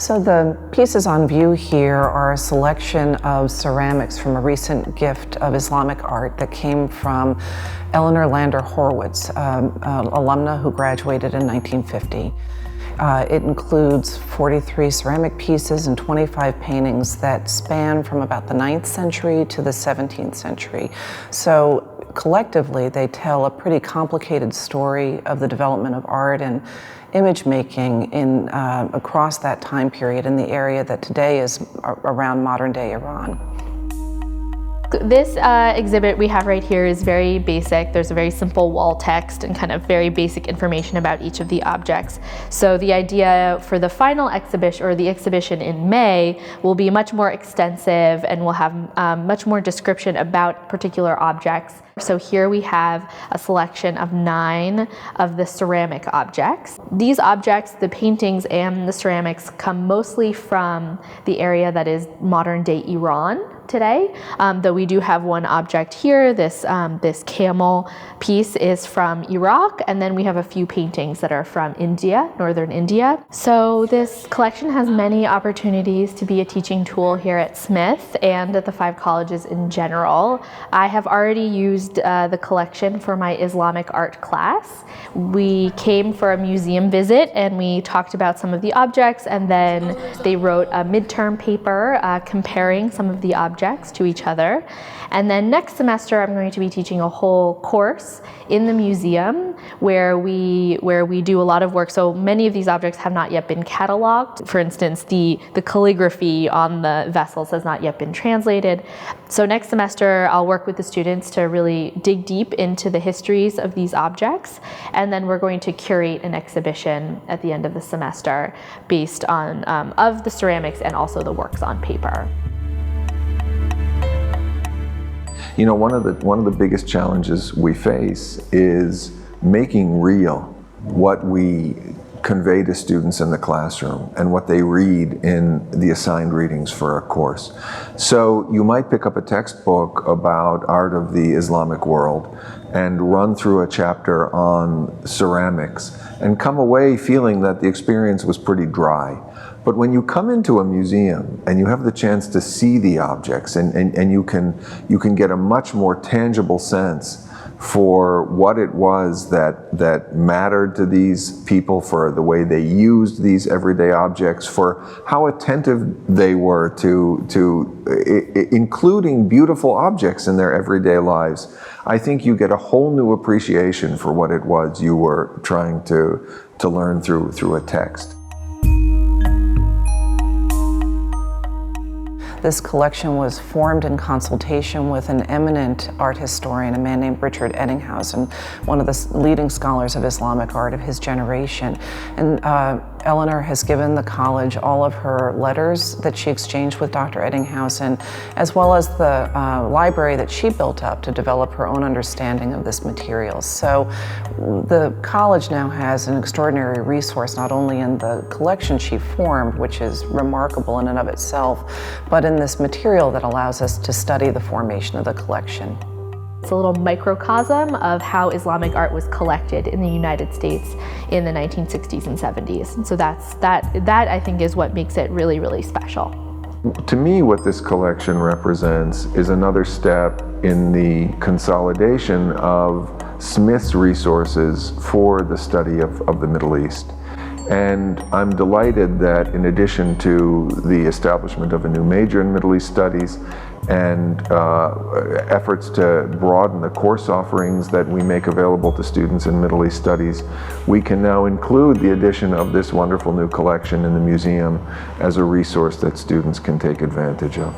So the pieces on view here are a selection of ceramics from a recent gift of Islamic art that came from Elinor Lander Horwitz, alumna who graduated in 1950. It includes 43 ceramic pieces and 25 paintings that span from about the 9th century to the 17th century. So collectively, they tell a pretty complicated story of the development of art and image making across that time period in the area that today is around modern-day Iran. This exhibit we have right here is very basic. There's a very simple wall text and kind of very basic information about each of the objects. So the idea for the final exhibition, or the exhibition in May, will be much more extensive and will have much more description about particular objects. So here we have a selection of 9 of the ceramic objects. These objects, the paintings and the ceramics, come mostly from the area that is modern-day Iran today, though we do have one object here. This camel piece is from Iraq, and then we have a few paintings that are from India, northern India. So this collection has many opportunities to be a teaching tool here at Smith and at the 5 colleges in general. I have already used the collection for my Islamic art class. We came for a museum visit and we talked about some of the objects, and then they wrote a midterm paper comparing some of the objects to each other. And then next semester I'm going to be teaching a whole course in the museum where we do a lot of work. So many of these objects have not yet been cataloged. For instance, the calligraphy on the vessels has not yet been translated. So next semester I'll work with the students to really dig deep into the histories of these objects, and then we're going to curate an exhibition at the end of the semester based on of the ceramics and also the works on paper. You know, one of the biggest challenges we face is making real what we convey to students in the classroom and what they read in the assigned readings for a course. So you might pick up a textbook about art of the Islamic world and run through a chapter on ceramics and come away feeling that the experience was pretty dry. But when you come into a museum and you have the chance to see the objects and you can get a much more tangible sense for what it was that mattered to these people, for the way they used these everyday objects, for how attentive they were to including beautiful objects in their everyday lives, I think you get a whole new appreciation for what it was you were trying to learn through a text. This collection was formed in consultation with an eminent art historian, a man named Richard Ettinghausen, one of the leading scholars of Islamic art of his generation. And Elinor has given the college all of her letters that she exchanged with Dr. Ettinghausen, as well as the library that she built up to develop her own understanding of this material. So the college now has an extraordinary resource, not only in the collection she formed, which is remarkable in and of itself, but in this material that allows us to study the formation of the collection. It's a little microcosm of how Islamic art was collected in the United States in the 1960s and 70s. And so that I think is what makes it really, really special. To me, what this collection represents is another step in the consolidation of Smith's resources for the study of the Middle East. And I'm delighted that in addition to the establishment of a new major in Middle East Studies and efforts to broaden the course offerings that we make available to students in Middle East Studies, we can now include the addition of this wonderful new collection in the museum as a resource that students can take advantage of.